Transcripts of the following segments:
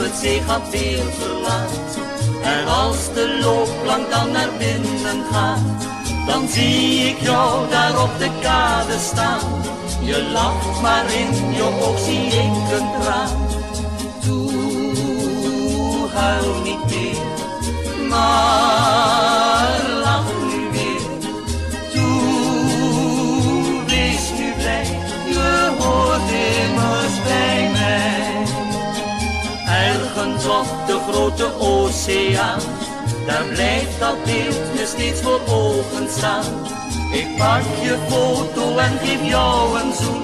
het zeegat-weer verlaat. En als de loopplank dan naar binnen gaat, dan zie ik jou daar op de kade staan. Je lacht, maar in je oog zie ik een traan. Toe, huil niet meer, maar lach nu weer. Toe, wees nu blij, je hoort immers bij mij. Ergens op de grote oceaan, daar blijft dat beeld me steeds voor ogen staan. Ik pak je foto en geef jou een zoen.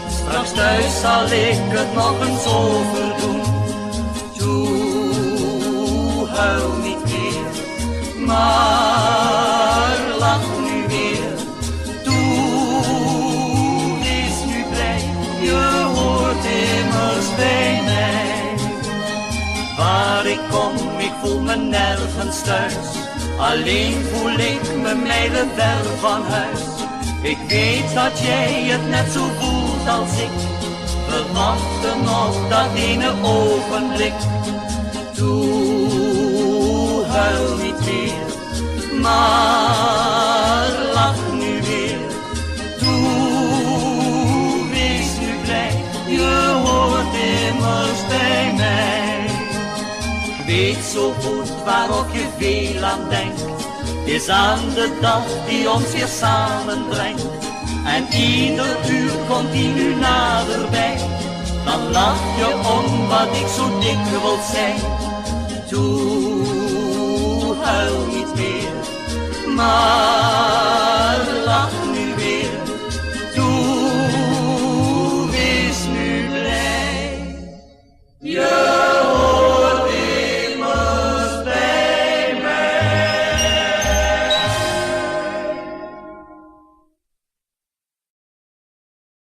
Straks thuis zal ik het nog eens overdoen. Toe, huil niet meer, maar lach nu weer. Toe, wees nu blij, je hoort immers bij mij. Waar ik kom, ik voel me nergens thuis. Alleen voel ik me mijlen ver van huis. Ik weet dat jij het net zo voelt als ik. We wachten op dat ene ogenblik. Toe, huil niet meer, maar lach nu weer. Toe, wees nu blij, je hoort immers bij mij. Ik weet zo goed waarop je veel aan denkt, is aan de dag die ons weer samenbrengt. En ieder uur continu naderbij, dan lach je om wat ik zo dikwijls zei. Toe, huil niet meer, maar